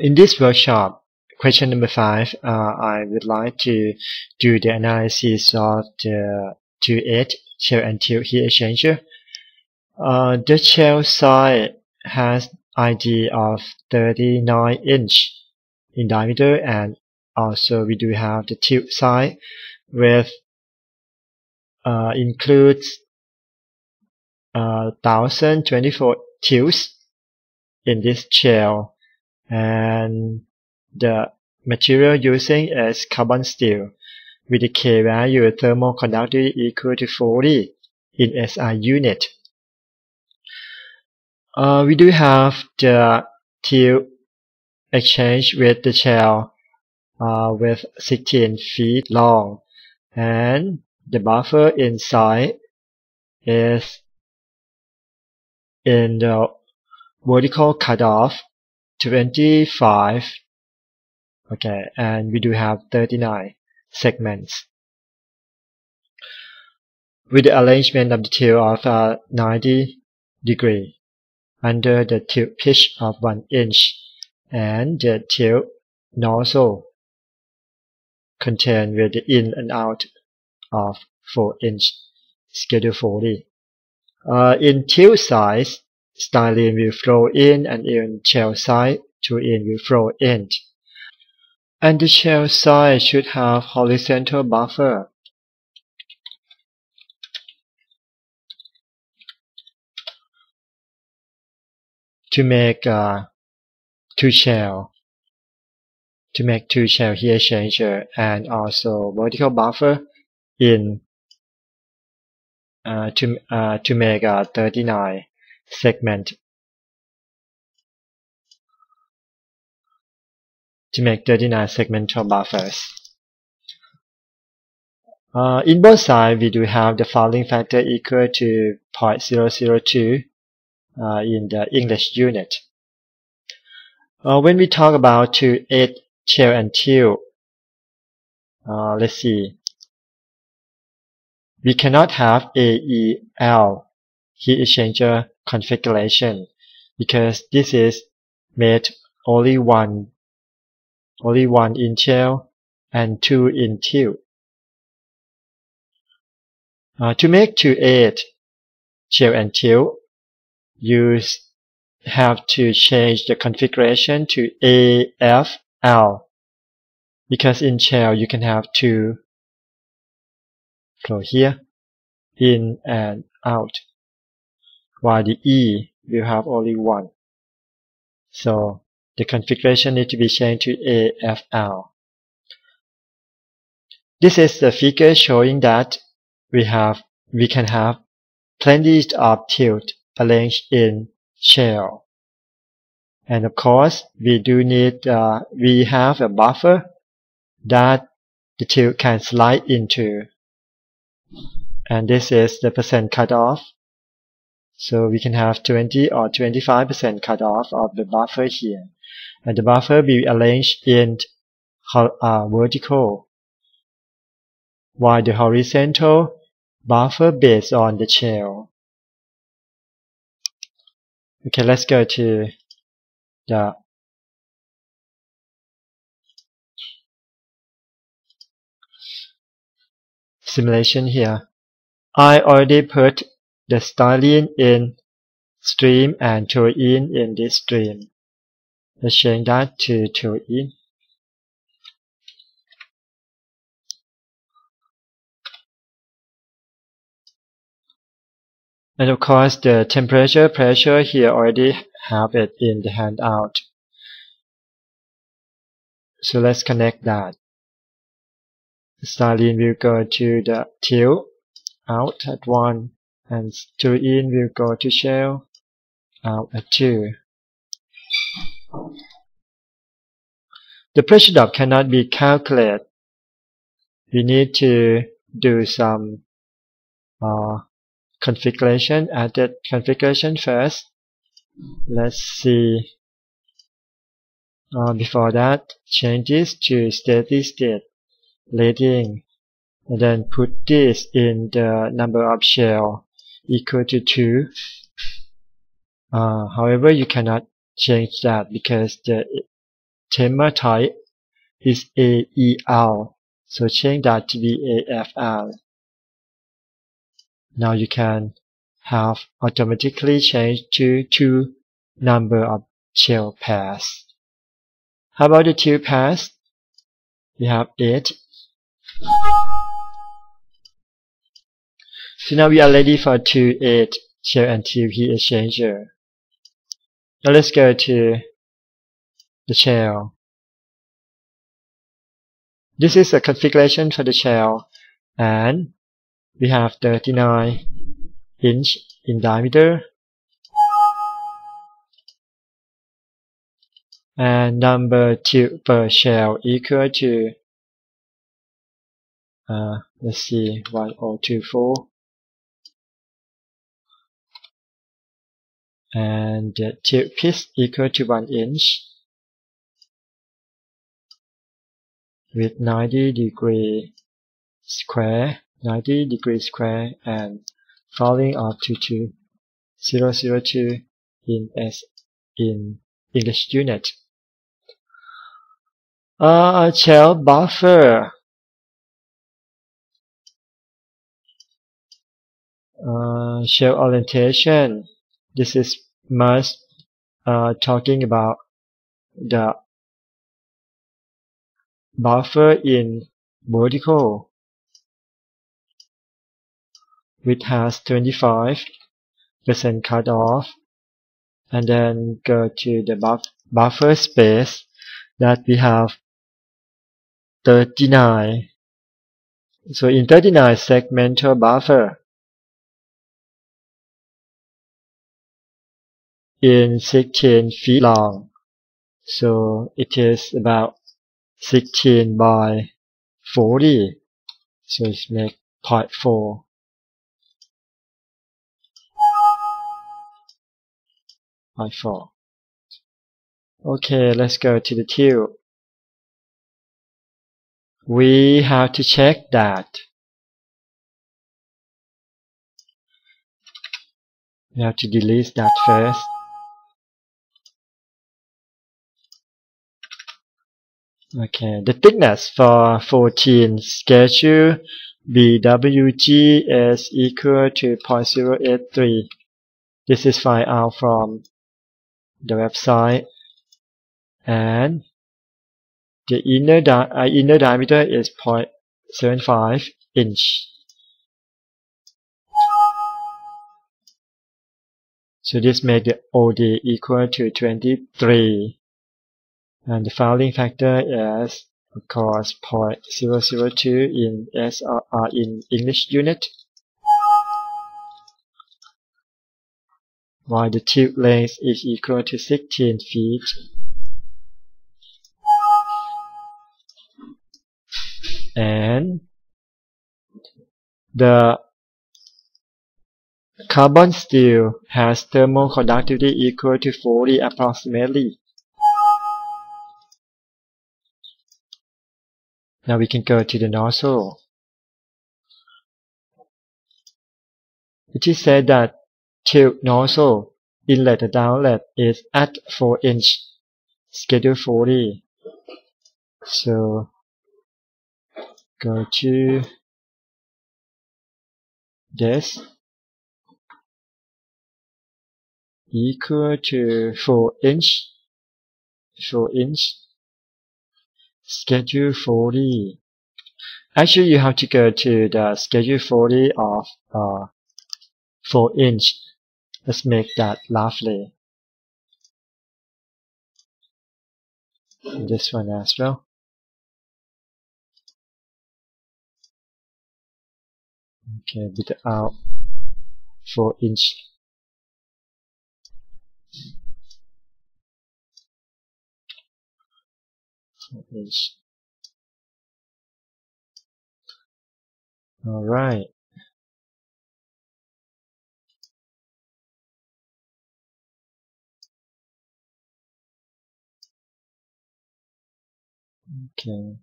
In this workshop, question number 5, I would like to do the analysis of the 2/8 shell and tube heat exchanger. The shell size has ID of 39 inch in diameter, and also we do have the tube size with includes 1024 tubes in this shell, and the material using is carbon steel with a K value thermal conductivity equal to 40 in SI unit. We do have the tube exchange with the shell with 16 feet long, and the buffer inside is in the vertical cutoff 25, okay, and we do have 39 segments with the arrangement of the tube of 90 degree under the tube pitch of 1 inch, and the tube nozzle contained with the in and out of 4 inch schedule 40. In tube size, styrene will flow in, and in shell side, 2-in will flow in. And the shell side should have horizontal buffer. To make two shell heat exchanger, and also vertical buffer in to make 39 segment. To make 39 segmental buffers. In both sides, we do have the fouling factor equal to 0.002 in the English unit. When we talk about 2/8 shell and tube, let's see. We cannot have AEL heat exchanger configuration because this is made only one in shell and 2 in tube. To make 2/8 shell and tube, you have to change the configuration to AFL, because in shell you can have 2 flow here, in and out, while the E will have only 1. So the configuration needs to be changed to AFL. This is the figure showing that we can have plenty of tubes arranged in shell, and of course we do need we have a buffer that the tube can slide into, and this is the percent cutoff. So we can have 20 or 25% cutoff of the buffer here, and the buffer will be arranged in vertical, while the horizontal buffer based on the shell. Okay, let's go to the simulation here. I already put the styrene in stream and 2-in in this stream. Let's change that to 2-in. And of course the temperature, pressure here already have it in the handout. So let's connect that. The styrene will go to the tube, out at 1, and 2-in will go to shell, out at 2. The pressure drop cannot be calculated. We need to do some configuration, added configuration first. Let's see. Before that, change this to steady state rating, and then put this in the number of shell equal to 2. However, you cannot change that because the Thema type is AEL, so change that to be AFL. Now you can have automatically changed to 2 number of shell pairs. How about the 2 pairs? We have 8. So now we are ready for 2 8 shell and tube heat exchanger. Now let's go to the shell. This is a configuration for the shell, and we have 39 inch in diameter and number tube per shell equal to let's see, 1024, and the tube pitch equal to 1 inch with 90 degree square and falling up to 002 in English unit. Shell buffer. Shell orientation. This is must talking about the buffer in vertical, which has 25% cut off, and then go to the buffer space that we have 39. So in 39 segmental buffer in 16 feet long, so it is about 16 by 40, so it's make 0.4. Okay, let's go to the tube. We have to check that. We have to delete that first. Okay, the thickness for 14 schedule BWG is equal to 0.083. This is find out from the website, and the inner diameter is 0.75 inch. So this makes the OD equal to 23, and the fouling factor is of course 0.002 in SRR in English unit, while the tube length is equal to 16 feet. And the carbon steel has thermal conductivity equal to 40 approximately. Now we can go to the nozzle. It is said that tube nozzle inlet and downlet is at 4 inch, schedule 40. So go to this equal to 4 inch, schedule 40. Actually, you have to go to the schedule 40 of 4 inch. Let's make that lovely. This one as well. Okay, without 4 inch. Alright. Okay.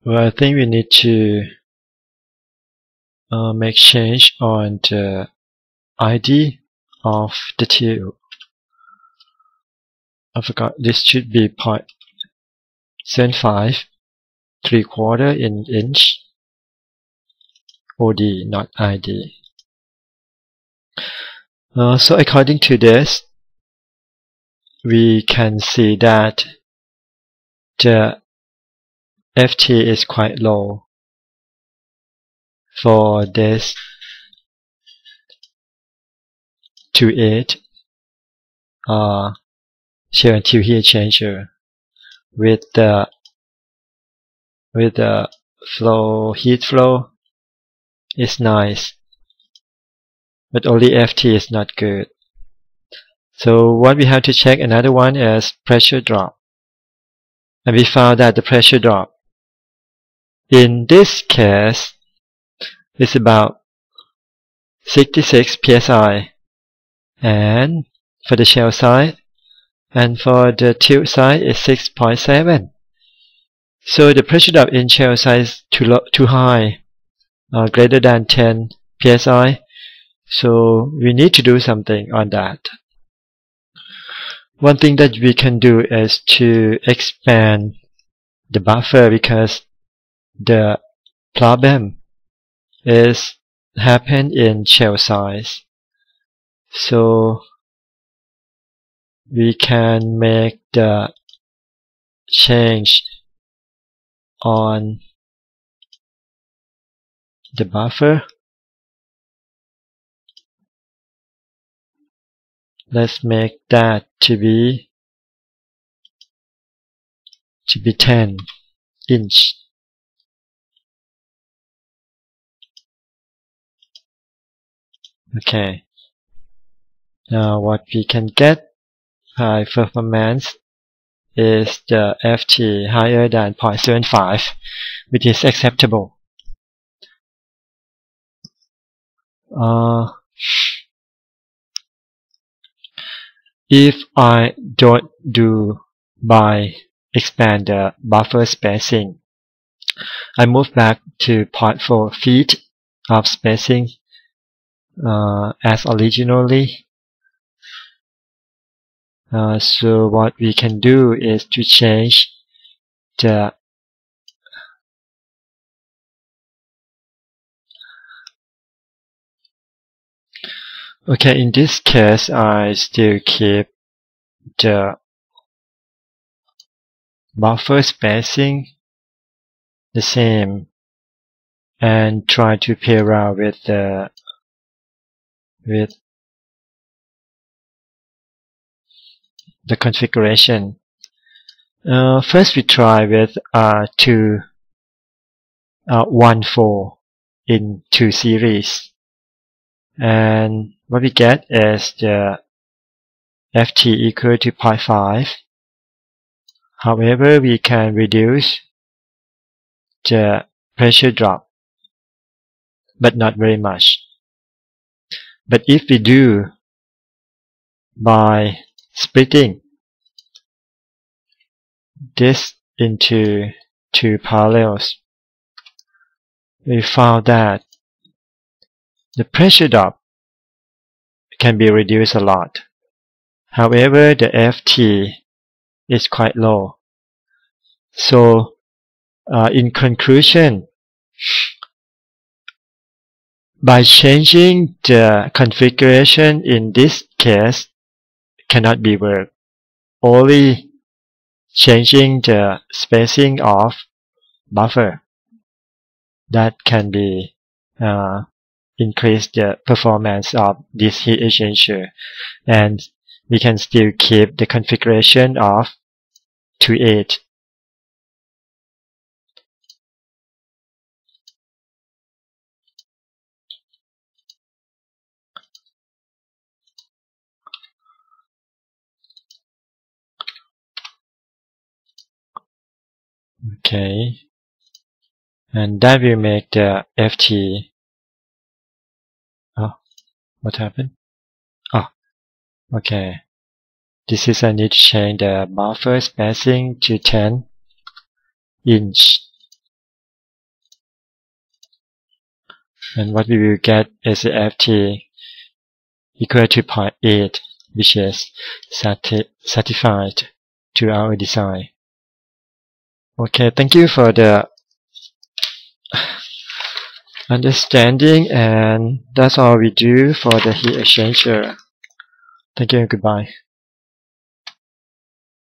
Well, I think we need to make change on the ID of the tube. I forgot, this should be 0.75 3/4 in inch. OD, not ID. So according to this, we can see that the FT is quite low for this 2.8 shell and tube heat exchanger with the heat flow is nice, but only FT is not good. So what we have to check, another one, is pressure drop, and we found that the pressure drop in this case is about 66 psi, and for the shell side, and for the tube side is 6.7. So the pressure drop in shell side is too high, greater than 10 psi. So we need to do something on that. One thing that we can do is to expand the buffer, because the problem is happen in shell size. So we can make the change on the buffer. Let's make that to be 10 inch. Okay. Now what we can get high performance is the FT higher than 0.75, which is acceptable. If I don't do by expand the buffer spacing, I move back to 0.4 feet of spacing as originally. So what we can do is to change the okay, in this case I still keep the buffer spacing the same and try to play around with the configuration. First we try with 1/4 in 2 series, and what we get is the FT equal to 0.5. However, we can reduce the pressure drop, but not very much. But if we do by splitting this into 2 parallels, we found that the pressure drop can be reduced a lot. However, the FT is quite low. So, in conclusion, by changing the configuration in this case cannot be worked. Only changing the spacing of buffer that can be increase the performance of this heat exchanger, and we can still keep the configuration of 2.8. Okay, and that will make the FT. Oh, what happened? Oh, okay. This is I need to change the buffer spacing to 10 inch. and what we will get is the FT equal to 0.8, which is satisfied to our design. Okay, thank you for the understanding, and that's all we do for the heat exchanger. Thank you and goodbye.